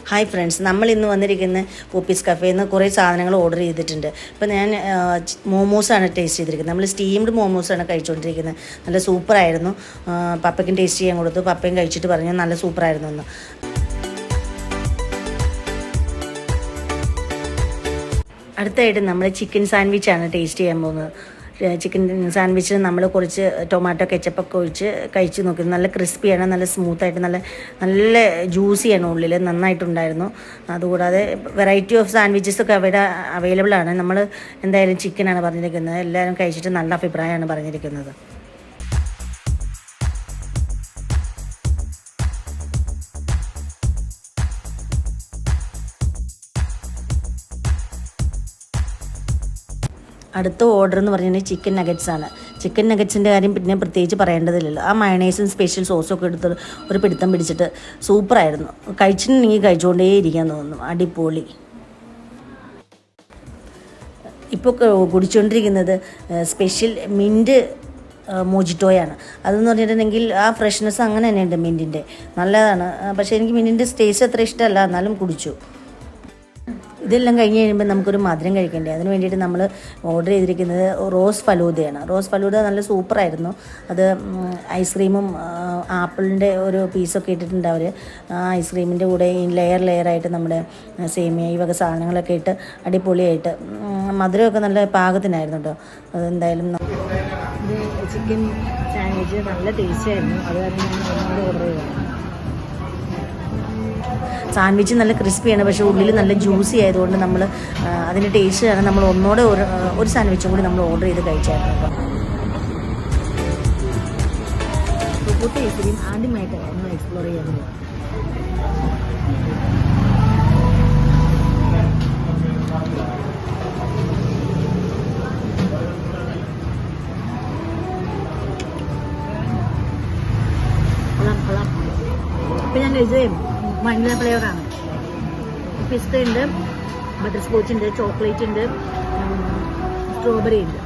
Hi friends, നമ്മൾ ഇന്ന് വന്നിരിക്കുന്ന പോപ്പീസ് കഫേയിൽ നിന്ന് കുറേ സാധനങ്ങൾ ഓർഡർ ചെയ്തിട്ടുണ്ട്. ഇപ്പം ഞാൻ മോമോസാണ് ടേസ്റ്റ് ചെയ്തിരിക്കുന്നത്. നമ്മൾ സ്റ്റീംഡ് മോമോസാണ് കഴിച്ചുകൊണ്ടിരിക്കുന്നത്. നല്ല സൂപ്പറായിരുന്നു. പപ്പയ്ക്കും ടേസ്റ്റ് ചെയ്യാൻ കൊടുത്തു. പപ്പയും കഴിച്ചിട്ട് പറഞ്ഞു നല്ല സൂപ്പറായിരുന്നു എന്ന്. അടുത്തായിട്ട് നമ്മൾ ചിക്കൻ സാൻഡ്വിച്ചാണ് ടേസ്റ്റ് ചെയ്യാൻ പോകുന്നത്. ചിക്കൻ സാൻഡ്വിച്ച് നമ്മൾ കുറച്ച് ടൊമാറ്റോ കെച്ചപ്പൊക്കെ ഒഴിച്ച് കഴിച്ച് നോക്കി. നല്ല ക്രിസ്പിയാണ്, നല്ല സ്മൂത്തായിട്ട്, നല്ല ജ്യൂസിയാണ്, ഉള്ളിൽ നന്നായിട്ടുണ്ടായിരുന്നു. അതുകൂടാതെ വെറൈറ്റി ഓഫ് സാൻഡ്വിച്ചസൊക്കെ അവിടെ അവൈലബിൾ ആണ്. നമ്മൾ എന്തായാലും ചിക്കനാണ് പറഞ്ഞിരിക്കുന്നത്. എല്ലാവരും കഴിച്ചിട്ട് നല്ല അഭിപ്രായമാണ് പറഞ്ഞിരിക്കുന്നത്. അടുത്ത ഓർഡർ എന്ന് പറഞ്ഞാൽ ചിക്കൻ നഗറ്റ്സ് ആണ്. ചിക്കൻ നഗറ്റ്സിൻ്റെ കാര്യം പിന്നെ പ്രത്യേകിച്ച് പറയേണ്ടതില്ലല്ലോ. ആ മയണൈസും സ്പെഷ്യൽ സോസും ഒക്കെ എടുത്ത് ഒരു പിടുത്തം പിടിച്ചിട്ട് സൂപ്പറായിരുന്നു. കഴിച്ചിട്ടുണ്ടെങ്കിൽ കഴിച്ചുകൊണ്ടേ ഇരിക്കാൻ തോന്നുന്നു. അടിപൊളി. ഇപ്പോൾ കുടിച്ചുകൊണ്ടിരിക്കുന്നത് സ്പെഷ്യൽ മിൻറ്റ് മോജിറ്റോയാണ്. അതെന്ന് പറഞ്ഞിട്ടുണ്ടെങ്കിൽ ആ ഫ്രഷ്നെസ് അങ്ങനെ തന്നെയുണ്ട് മിൻറ്റിൻ്റെ, നല്ലതാണ്. പക്ഷേ എനിക്ക് മിൻറ്റിൻ്റെ ടേസ്റ്റ് അത്ര ഇഷ്ടമല്ല, എന്നാലും കുടിച്ചു. ഇതെല്ലാം കഴിഞ്ഞ് കഴിയുമ്പോൾ നമുക്കൊരു മധുരം കഴിക്കണ്ടേ. അതിന് വേണ്ടിയിട്ട് നമ്മൾ ഓർഡർ ചെയ്തിരിക്കുന്നത് റോസ് ഫലൂദയാണ്. റോസ് ഫലൂദ നല്ല സൂപ്പറായിരുന്നു. അത് ഐസ്ക്രീമും ആപ്പിളിൻ്റെ ഒരു പീസൊക്കെ ഇട്ടിട്ടുണ്ട് അവർ. ആ ഐസ്ക്രീമിൻ്റെ കൂടെ ഈ ലെയറായിട്ട് നമ്മുടെ സേമിയ ഈ വക സാധനങ്ങളൊക്കെ ഇട്ട് അടിപൊളിയായിട്ട്, മധുരമൊക്കെ നല്ല പാകത്തിനായിരുന്നു കേട്ടോ. അതെന്തായാലും ചിക്കൻ സാൻഡ്വിച്ച് നല്ല ടേസ്റ്റായിരുന്നു. അത് കാരണം ഞാൻ ഓർഡർ ചെയ്തതാണ്. സാൻഡ്വിച്ച് നല്ല ക്രിസ്പിയാണ്, പക്ഷേ ഉള്ളിൽ നല്ല ജ്യൂസി ആയതുകൊണ്ട് നമ്മൾ അതിൻ്റെ ടേസ്റ്റാണ് നമ്മൾ ഒന്നോടെ ഒരു സാൻഡ്വിച്ചും കൂടി നമ്മൾ ഓർഡർ ചെയ്ത് കഴിച്ചായിരുന്നു കേട്ടോ. പുട്ട് ഐസ്ക്രീം ആദ്യമായിട്ട് നമ്മൾ എക്സ്പ്ലോർ ചെയ്യുന്നത്. ഇപ്പം ഞാൻ കഴിച്ചത് വനില ഫ്ലേവറാണ്. പിസ്ത ഉണ്ട്, ബട്ടർ സ്കോച്ച് ഉണ്ട്, ചോക്ലേറ്റ് ഉണ്ട്, സ്ട്രോബെറി ഉണ്ട്.